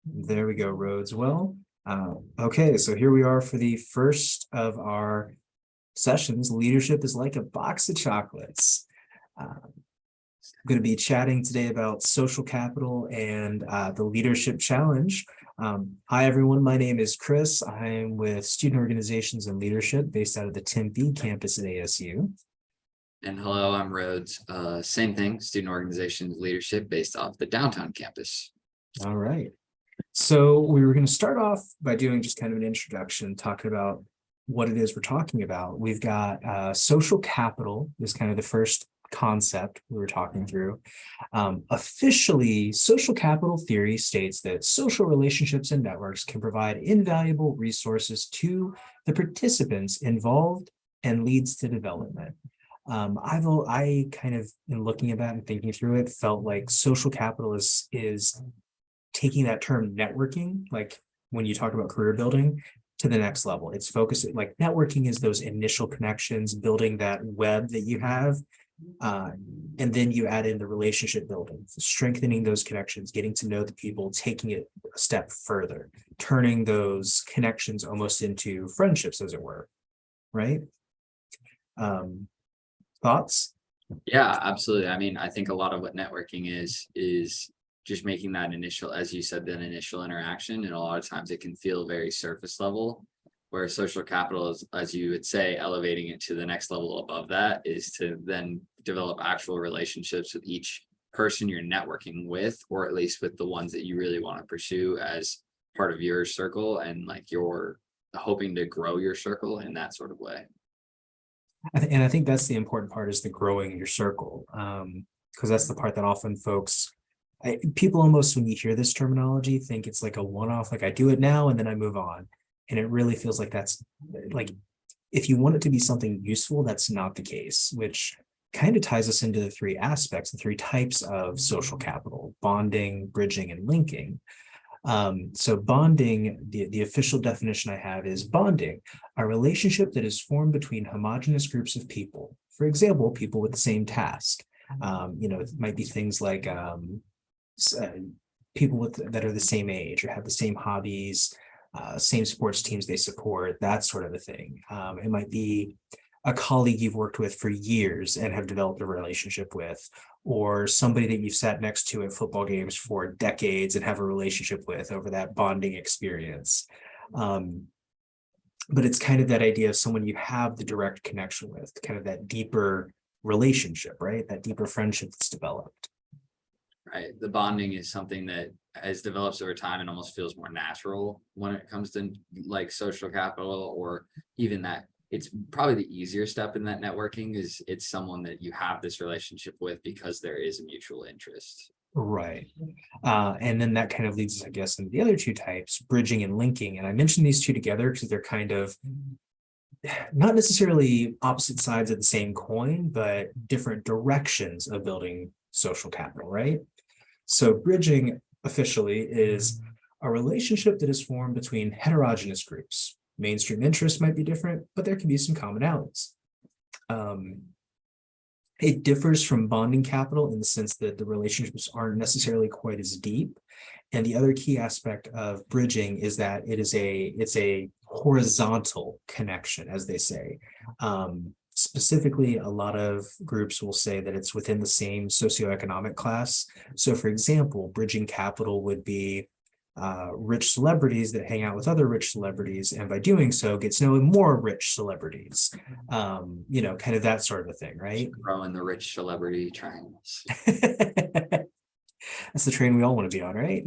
There we go, Rhodes. Well, okay, so here we are for the first of our sessions. Leadership is like a box of chocolates. I'm going to be chatting today about social capital and the leadership challenge. Hi, everyone. My name is Chris. I'm with Student Organizations and Leadership based out of the Tempe campus at ASU. And hello, I'm Rhodes. Same thing, student organizations leadership based off the downtown campus. All right. So we were going to start off by doing just kind of an introduction, talking about what it is we're talking about. We've got social capital is kind of the first concept we were talking through. Officially, social capital theory states that social relationships and networks can provide invaluable resources to the participants involved and leads to development. I kind of, in looking at that and thinking through it, felt like social capital is taking that term networking, like when you talk about career building, to the next level. It's focusing, like networking is those initial connections, building that web that you have. And then you add in the relationship building, strengthening those connections, getting to know the people, taking it a step further, turning those connections almost into friendships, as it were, right? Thoughts? Yeah, absolutely. I mean, I think a lot of what networking is just making that initial, as you said, that initial interaction. And a lot of times it can feel very surface level, where social capital is, as you would say, elevating it to the next level above that is to then develop actual relationships with each person you're networking with, or at least with the ones that you really want to pursue as part of your circle, and like you're hoping to grow your circle in that sort of way. And I think that's the important part, is the growing your circle. Because that's the part that often people almost, when you hear this terminology, think it's like a one-off, like I do it now and then I move on. And it really feels like that's like, if you want it to be something useful, that's not the case, which kind of ties us into the three aspects, the three types of social capital: bonding, bridging, and linking. So bonding, the official definition I have is bonding, a relationship that is formed between homogeneous groups of people. For example, people with the same task. It might be things like people that are the same age or have the same hobbies, same sports teams they support, that sort of a thing. It might be a colleague you've worked with for years and have developed a relationship with, or somebody that you've sat next to at football games for decades and have a relationship with over that bonding experience. But it's kind of that idea of someone you have the direct connection with, kind of that deeper relationship, right? That deeper friendship that's developed. Right. The bonding is something that as develops over time and almost feels more natural when it comes to like social capital, or even that it's probably the easier step in that networking is it's someone that you have this relationship with because there is a mutual interest. Right. And then that kind of leads us, I guess, into the other two types, bridging and linking. And I mentioned these two together because they're kind of not necessarily opposite sides of the same coin, but different directions of building social capital, right? So bridging officially is a relationship that is formed between heterogeneous groups. Mainstream interests might be different, but there can be some commonalities. It differs from bonding capital in the sense that the relationships aren't necessarily quite as deep. And the other key aspect of bridging is that it's a horizontal connection, as they say. Specifically, a lot of groups will say that it's within the same socioeconomic class. So, for example, bridging capital would be rich celebrities that hang out with other rich celebrities, and by doing so get to know more rich celebrities. Kind of that sort of a thing, right? Growing the rich celebrity triangles. That's the train we all want to be on, right?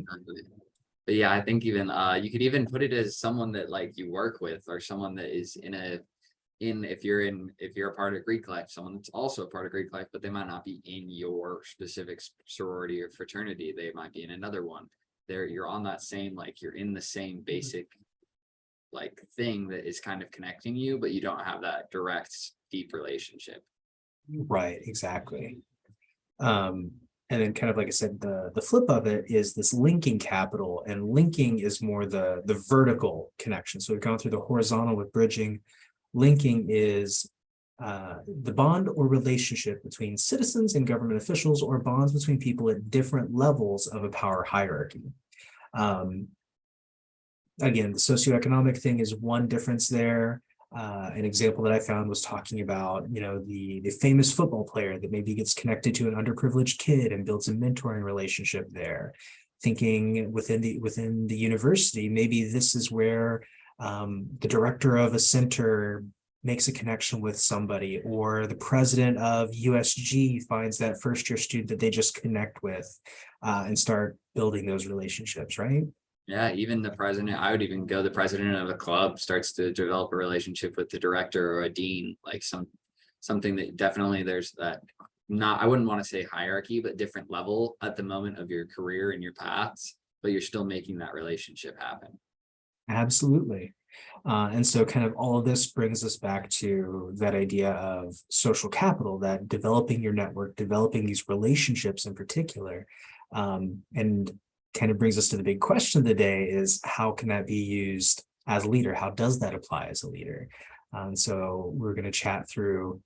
But yeah, I think even you could even put it as someone that like you work with, or someone that is if you're a part of Greek life, someone that's also a part of Greek life, but they might not be in your specific sorority or fraternity. They might be in another one. You're on that same, like you're in the same basic like thing that is kind of connecting you, but you don't have that direct deep relationship. Right, exactly. And then kind of like I said, the flip of it is this linking capital, and linking is more the vertical connection. So we've gone through the horizontal with bridging. Linking is the bond or relationship between citizens and government officials, or bonds between people at different levels of a power hierarchy. Again, the socioeconomic thing is one difference there. An example that I found was talking about, the famous football player that maybe gets connected to an underprivileged kid and builds a mentoring relationship there. Thinking within the university, maybe this is where the director of a center makes a connection with somebody, or the president of USG finds that first year student that they just connect with and start building those relationships, right? Yeah, even the president, I would even go the president of a club starts to develop a relationship with the director or a dean, like something that definitely there's that, not, I wouldn't want to say hierarchy, but different level at the moment of your career and your paths, but you're still making that relationship happen. Absolutely. And so kind of all of this brings us back to that idea of social capital, that developing your network, developing these relationships in particular. And kind of brings us to the big question of the day is how can that be used as a leader? How does that apply as a leader? So we're going to chat through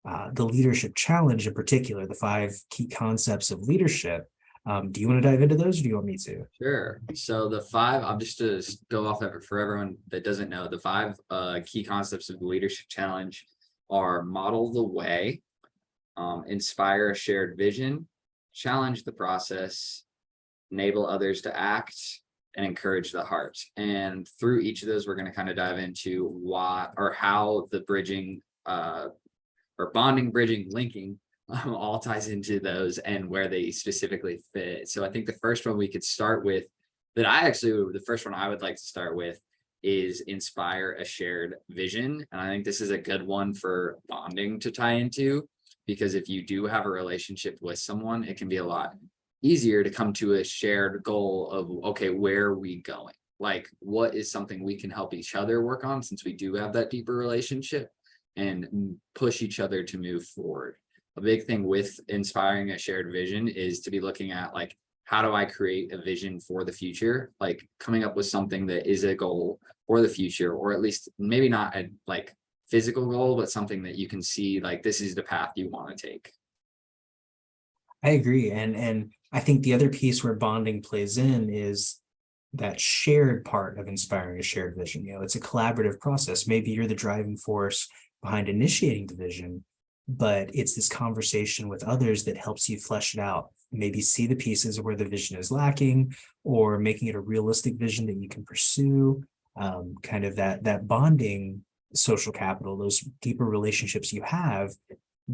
the leadership challenge in particular, the 5 key concepts of leadership. Do you want to dive into those or do you want me to? Sure. So the 5, I'm just to go off of it for everyone that doesn't know, the 5 key concepts of the leadership challenge are model the way, inspire a shared vision, challenge the process, enable others to act, and encourage the heart. And through each of those, we're going to kind of dive into why or how the bridging or bonding, bridging, linking all ties into those and where they specifically fit. So I think the first one we could start with the first one I would like to start with is inspire a shared vision. And I think this is a good one for bonding to tie into, because if you do have a relationship with someone, it can be a lot easier to come to a shared goal of, okay, where are we going? Like, what is something we can help each other work on since we do have that deeper relationship and push each other to move forward. A big thing with inspiring a shared vision is to be looking at, like, how do I create a vision for the future? Like coming up with something that is a goal for the future, or at least maybe not a like physical goal, but something that you can see, like, this is the path you want to take. I agree. And I think the other piece where bonding plays in is that shared part of inspiring a shared vision. It's a collaborative process. Maybe you're the driving force behind initiating the vision, but it's this conversation with others that helps you flesh it out, maybe see the pieces where the vision is lacking, or making it a realistic vision that you can pursue. Kind of that bonding social capital, those deeper relationships you have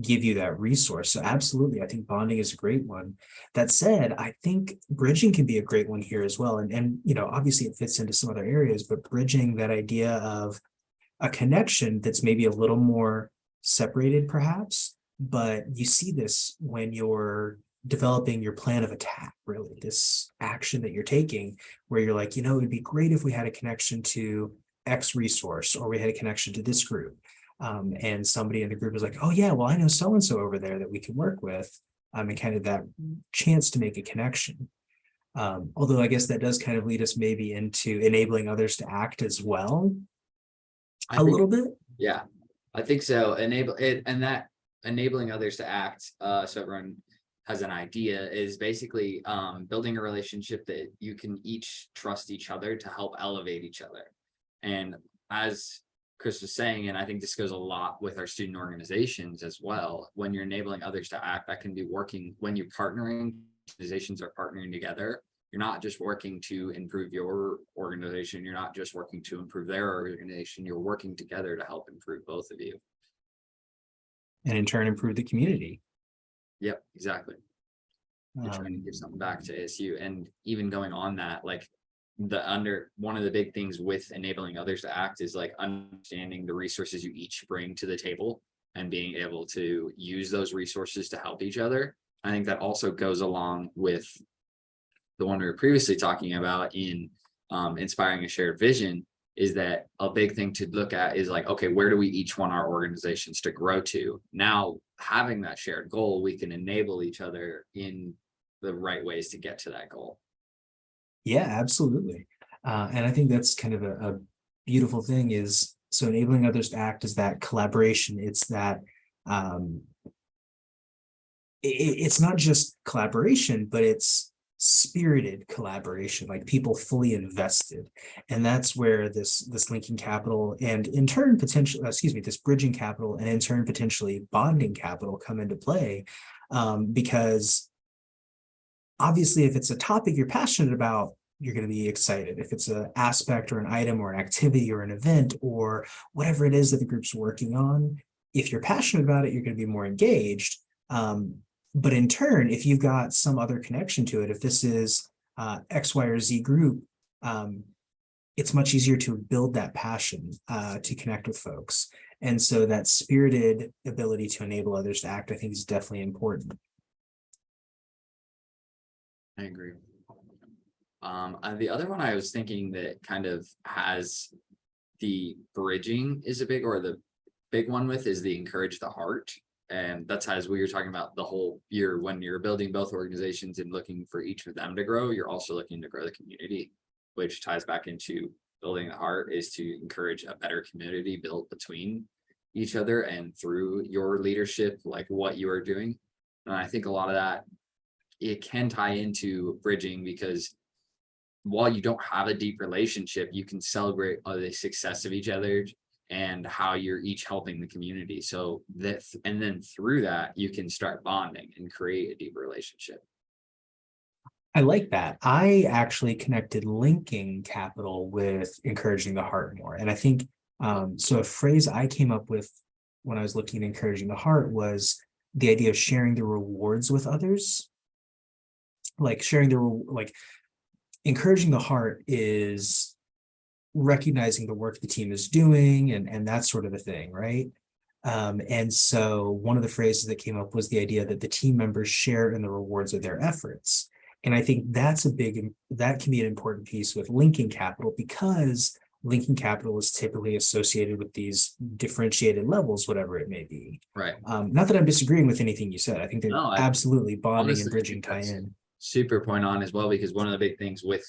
give you that resource. So absolutely, I think bonding is a great one. That said, I think bridging can be a great one here as well. And obviously it fits into some other areas, but bridging that idea of a connection that's maybe a little more separated perhaps, but you see this when you're developing your plan of attack, really, this action that you're taking, where you're like, it'd be great if we had a connection to X resource, or we had a connection to this group. And somebody in the group is like, oh yeah, well, I know so-and-so over there that we can work with, and kind of that chance to make a connection. Although I guess that does kind of lead us maybe into enabling others to act as well, I a think, little bit. yeah, I think so. Enable it, and that enabling others to act, so everyone has an idea, is basically building a relationship that you can each trust each other to help elevate each other. And as Chris was saying, and I think this goes a lot with our student organizations as well, when you're enabling others to act, that can be working when you're partnering, organizations are partnering together. You're not just working to improve your organization. You're not just working to improve their organization. You're working together to help improve both of you. And in turn, improve the community. Yep, exactly. You're trying to give something back to ASU. And even going on that, like one of the big things with enabling others to act is like understanding the resources you each bring to the table and being able to use those resources to help each other. I think that also goes along with the one we were previously talking about in inspiring a shared vision, is that a big thing to look at is like, okay, where do we each want our organizations to grow to? Now, having that shared goal, we can enable each other in the right ways to get to that goal. Yeah, absolutely. And I think that's kind of a beautiful thing, is so enabling others to act is that collaboration. It's that it's not just collaboration, but it's spirited collaboration, like people fully invested. And that's where this linking capital and in turn potentially, this bridging capital and in turn potentially bonding capital come into play. Because obviously if it's a topic you're passionate about, you're going to be excited. If it's an aspect or an item or an activity or an event or whatever it is that the group's working on, if you're passionate about it, you're going to be more engaged. But in turn, if you've got some other connection to it, if this is X, Y, or Z group, it's much easier to build that passion to connect with folks. And so that spirited ability to enable others to act, I think, is definitely important. I agree. The other one I was thinking that kind of has the bridging is a big, or the big one with, is the encourage the heart. And that's as we were talking about the whole year, when you're building both organizations and looking for each of them to grow, you're also looking to grow the community, which ties back into building the heart, is to encourage a better community built between each other and through your leadership, like what you are doing. And I think a lot of that, it can tie into bridging, because while you don't have a deep relationship, you can celebrate the success of each other and how you're each helping the community. So that, and then through that, you can start bonding and create a deeper relationship. I like that. I actually connected linking capital with encouraging the heart more. And I think, so a phrase I came up with when I was looking at encouraging the heart was the idea of sharing the rewards with others. Like encouraging the heart is recognizing the work the team is doing and that sort of a thing, right? And so one of the phrases that came up was the idea that the team members share in the rewards of their efforts. And I think that can be an important piece with linking capital, because linking capital is typically associated with these differentiated levels, whatever it may be. Right. Not that I'm disagreeing with anything you said. I think they're No, absolutely bonding honestly, and I bridging think tie that's in. super point on as well, because one of the big things with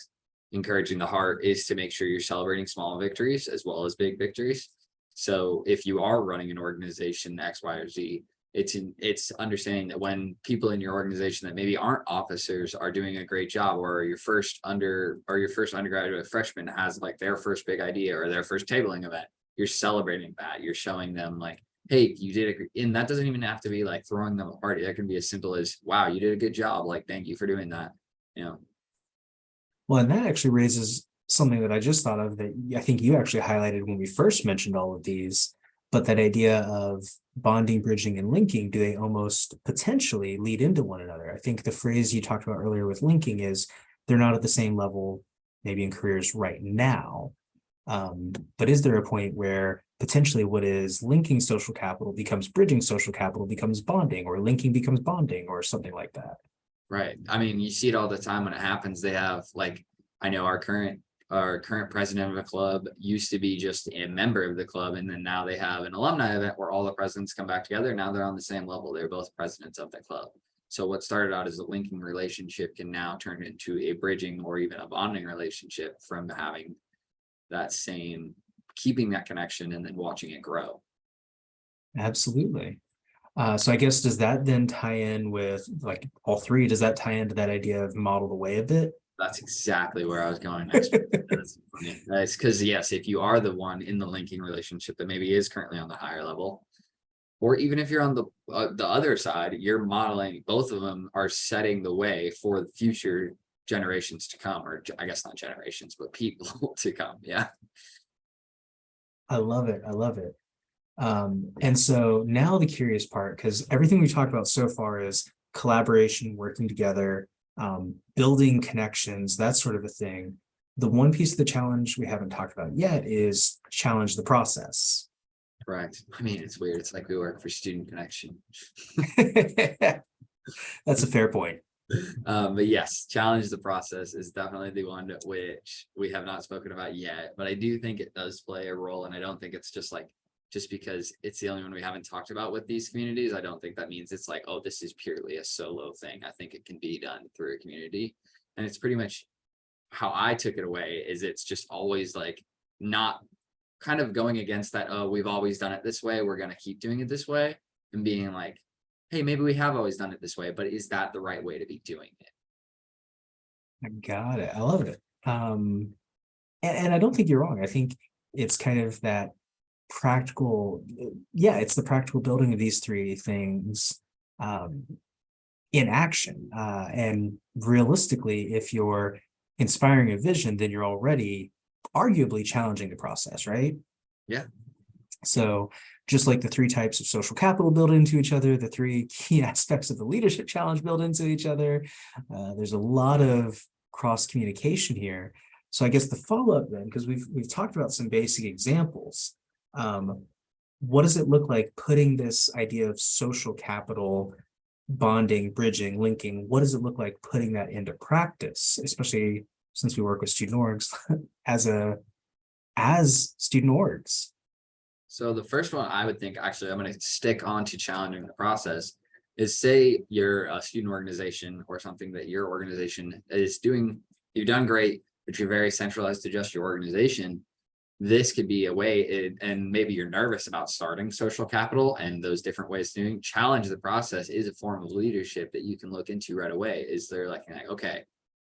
encouraging the heart is to make sure you're celebrating small victories as well as big victories. So if you are running an organization X, Y, or Z, it's understanding that when people in your organization that maybe aren't officers are doing a great job, or your first undergraduate freshman has like their first big idea or their first tabling event, you're celebrating that. You're showing them like, hey, you did it. And that doesn't even have to be like throwing them a party. That can be as simple as, wow, you did a good job. Like, thank you for doing that. You know. Well, and that actually raises something that I just thought of that I think you actually highlighted when we first mentioned all of these, but that idea of bonding, bridging, and linking, do they almost potentially lead into one another? I think the phrase you talked about earlier with linking is they're not at the same level, maybe in careers right now. But is there a point where potentially what is linking social capital becomes bridging social capital, becomes bonding, or linking becomes bonding, or something like that? Right. I mean, you see it all the time when it happens. They have like, I know our current president of the club used to be just a member of the club, and then now they have an alumni event where all the presidents come back together. Now they're on the same level. They're both presidents of the club. So what started out as a linking relationship can now turn into a bridging or even a bonding relationship from having that same, keeping that connection and then watching it grow. Absolutely. So I guess, does that then tie in with like all three? Does that tie into that idea of model the way a bit? That's exactly where I was going next. That's funny. That's because yes, if you are the one in the linking relationship that maybe is currently on the higher level, or even if you're on the other side, you're modeling, both of them are setting the way for future generations to come, or I guess not generations, but people to come. Yeah. I love it. I love it. And so now the curious part, because everything we've talked about so far is collaboration, working together, building connections, that sort of a thing. The one piece of the challenge we haven't talked about yet is challenge the process. Correct. I mean, it's weird. It's like we work for Student Connection. That's a fair point. But yes, challenge the process is definitely the one which we have not spoken about yet, but I do think it does play a role. And I don't think it's just because it's the only one we haven't talked about with these communities. I don't think that means it's like, oh, this is purely a solo thing. I think it can be done through a community. And it's pretty much how I took it away, is it's just always like not kind of going against that, oh, we've always done it this way, we're going to keep doing it this way, and being like, hey, maybe we have always done it this way, but is that the right way to be doing it? I got it. I love it. And I don't think you're wrong. I think it's kind of that practical, yeah, it's the practical building of these three things um, in action. And realistically, if you're inspiring a vision, then you're already arguably challenging the process, right? Yeah. So just like the three types of social capital build into each other, the three key aspects of the leadership challenge build into each other, there's a lot of cross communication here. So I guess the follow up then, because we've talked about some basic examples, what does it look like putting this idea of social capital, bonding, bridging, linking? What does it look like putting that into practice, especially since we work with student orgs as student orgs? So the first one I would think, actually, I'm going to stick on to challenging the process, is say you're a student organization or something that your organization is doing, you've done great, but you're very centralized to just your organization. This could be a way, and maybe you're nervous about starting social capital and those different ways to doing, challenge the process is a form of leadership that you can look into right away. Is there like, okay,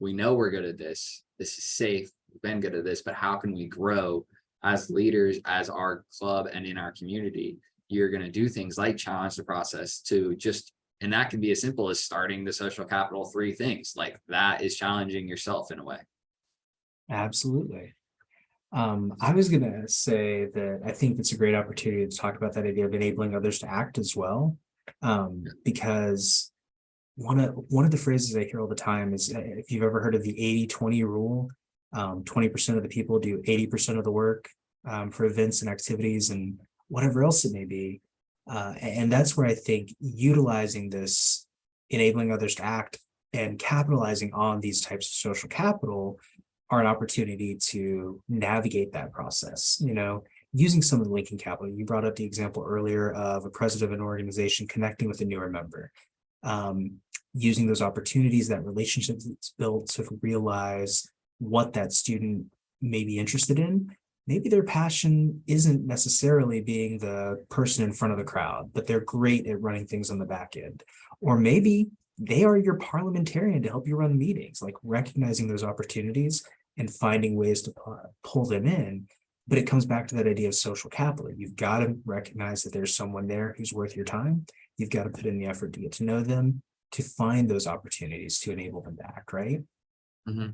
we know we're good at this. This is safe. We've been good at this, but how can we grow as leaders, as our club and in our community? You're going to do things like challenge the process to just, and that can be as simple as starting the social capital three things. Like that is challenging yourself in a way. Absolutely. I was gonna say that I think it's a great opportunity to talk about that idea of enabling others to act as well. Because one of the phrases I hear all the time is if you've ever heard of the 80-20 rule, 20% of the people do 80% of the work for events and activities and whatever else it may be. And that's where I think utilizing this, enabling others to act and capitalizing on these types of social capital are an opportunity to navigate that process, using some of the linking capital. You brought up the example earlier of a president of an organization connecting with a newer member, using those opportunities, that relationship that's built to realize what that student may be interested in. Maybe their passion isn't necessarily being the person in front of the crowd, but they're great at running things on the back end. Or maybe they are your parliamentarian to help you run meetings, like recognizing those opportunities and finding ways to pull them in. But it comes back to that idea of social capital. You've got to recognize that there's someone there who's worth your time. You've got to put in the effort to get to know them, to find those opportunities to enable them to act, right? Mm-hmm.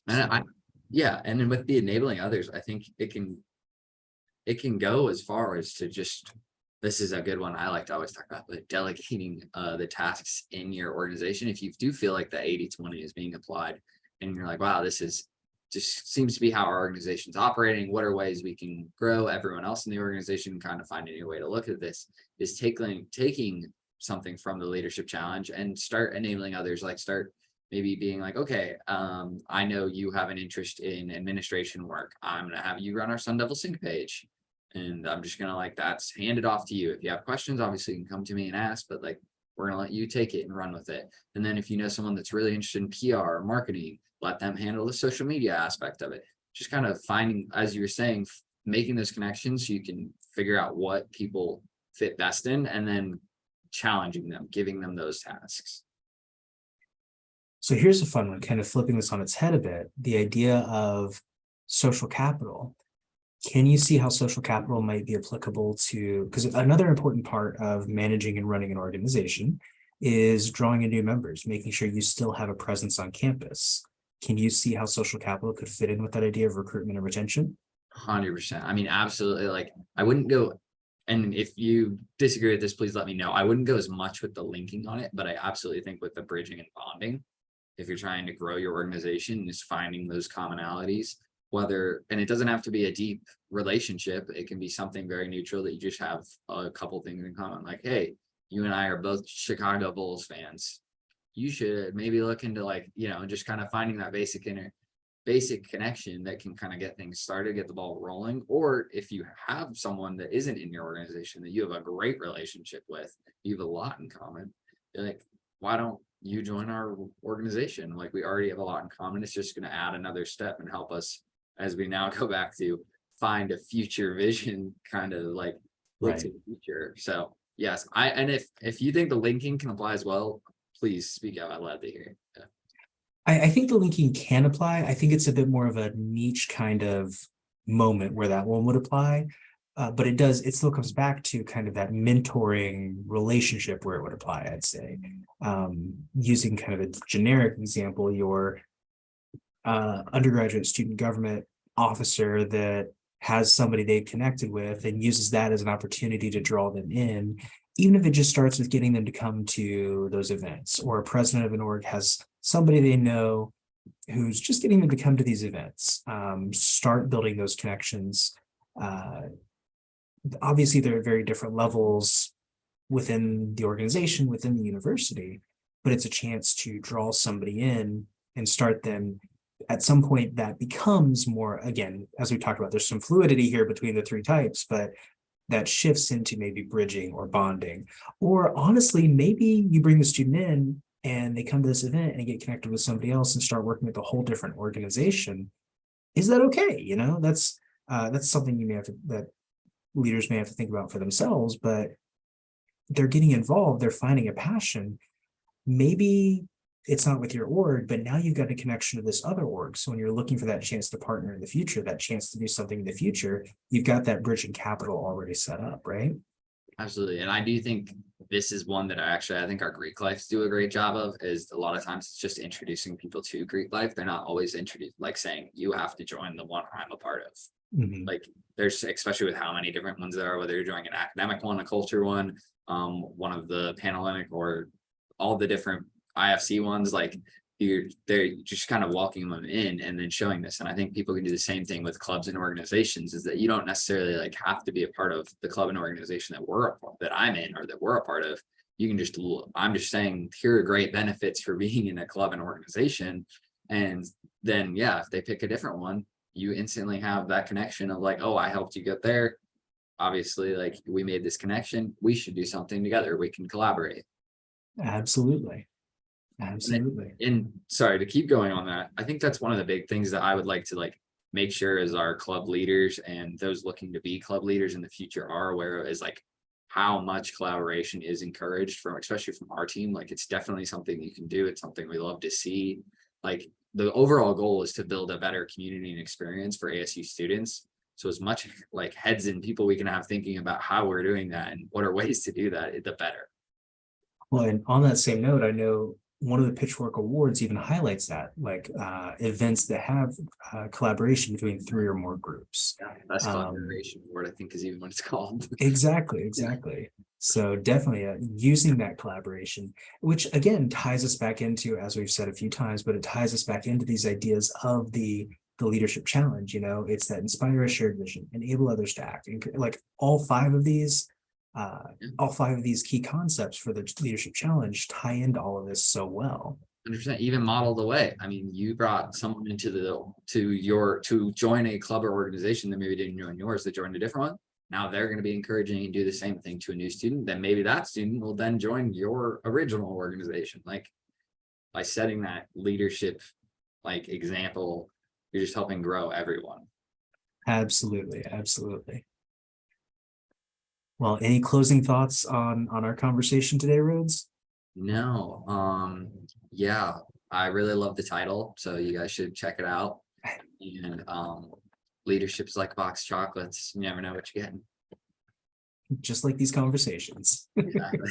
And yeah, and then with the enabling others, I think it can go as far as to just, this is a good one I like to always talk about, but delegating the tasks in your organization. If you do feel like the 80-20 is being applied and you're like, wow, this is just seems to be how our organization's operating, what are ways we can grow everyone else in the organization, kind of find a new way to look at this, is taking something from the leadership challenge and start enabling others, like start maybe being like, okay, I know you have an interest in administration work. I'm going to have you run our Sun Devil Sync page. And I'm just going to that's handed off to you. If you have questions, obviously you can come to me and ask, but we're going to let you take it and run with it. And then if you know someone that's really interested in PR or marketing, let them handle the social media aspect of it. Just kind of finding, as you were saying, making those connections so you can figure out what people fit best in, and then challenging them, giving them those tasks. So here's a fun one, kind of flipping this on its head a bit, the idea of social capital. Can you see how social capital might be applicable to, because another important part of managing and running an organization is drawing in new members, making sure you still have a presence on campus. Can you see how social capital could fit in with that idea of recruitment and retention? 100%. I mean, absolutely. I wouldn't go, and if you disagree with this, please let me know. I wouldn't go as much with the linking on it, but I absolutely think with the bridging and bonding, if you're trying to grow your organization, is finding those commonalities, and it doesn't have to be a deep relationship. It can be something very neutral that you just have a couple things in common. Like, hey, you and I are both Chicago Bulls fans. You should maybe look into just kind of finding that basic connection that can kind of get things started, get the ball rolling. Or if you have someone that isn't in your organization that you have a great relationship with, you have a lot in common, you're like, why don't you join our organization? Like, we already have a lot in common. It's just going to add another step and help us as we now go back to find a future vision, kind of look to the future. So yes, and if you think the linking can apply as well, please speak out. I'd love to hear it. Yeah. I think the linking can apply. I think it's a bit more of a niche kind of moment where that one would apply. But it still comes back to kind of that mentoring relationship where it would apply, I'd say. Using kind of a generic example, your undergraduate student government officer that has somebody they've connected with and uses that as an opportunity to draw them in, even if it just starts with getting them to come to those events, or a president of an org has somebody they know who's just getting them to come to these events. Start building those connections. Obviously, there are very different levels within the organization, within the university, but it's a chance to draw somebody in and start them at some point. That becomes more, again, as we talked about, there's some fluidity here between the three types, but that shifts into maybe bridging or bonding. Or honestly, maybe you bring the student in and they come to this event and get connected with somebody else and start working with a whole different organization. Is that okay? That's something you may have to, that leaders may have to think about for themselves, but they're getting involved, they're finding a passion. Maybe it's not with your org, but now you've got a connection to this other org. So when you're looking for that chance to partner in the future, that chance to do something in the future, you've got that bridging capital already set up, right? Absolutely. And I do think this is one that I think our Greek lives do a great job of, is a lot of times it's just introducing people to Greek life. They're not always introduced, like saying you have to join the one I'm a part of. Like there's, especially with how many different ones there are, whether you're joining an academic one, a culture one, one of the Panhellenic, or all the different IFC ones, like they're just kind of walking them in and then showing this. And I think people can do the same thing with clubs and organizations, is that you don't necessarily like have to be a part of the club and organization that I'm in or that we're a part of. You can just, I'm just saying, here are great benefits for being in a club and organization. And then, yeah, if they pick a different one, you instantly have that connection of like, oh, I helped you get there. Obviously, like we made this connection. We should do something together. We can collaborate. Absolutely. Absolutely. And sorry to keep going on that. I think that's one of the big things that I would like to like make sure as our club leaders and those looking to be club leaders in the future are aware of, is like how much collaboration is encouraged from, especially from our team. Like it's definitely something you can do. It's something we love to see. Like the overall goal is to build a better community and experience for ASU students. So as much like heads and people we can have thinking about how we're doing that and what are ways to do that, the better. Well, and on that same note, I know one of the Pitchfork Awards even highlights that, like events that have collaboration between three or more groups. Yeah, best collaboration award, I think, is even what it's called. Exactly. So definitely using that collaboration, which again ties us back into, as we've said a few times, but it ties us back into these ideas of the leadership challenge. It's that inspire a shared vision, enable others to act, and like all five of these key concepts for the leadership challenge tie into all of this so well. 100%, even model the way. I mean, you brought someone into to join a club or organization that maybe didn't join yours, that joined a different one. Now they're going to be encouraging and do the same thing to a new student. Then maybe that student will then join your original organization. Like by setting that leadership like example, you're just helping grow everyone. Absolutely. Well, any closing thoughts on our conversation today, Rhodes? No. Yeah, I really love the title, so you guys should check it out. And leadership's like box chocolates. You never know what you're getting. Just like these conversations. Exactly.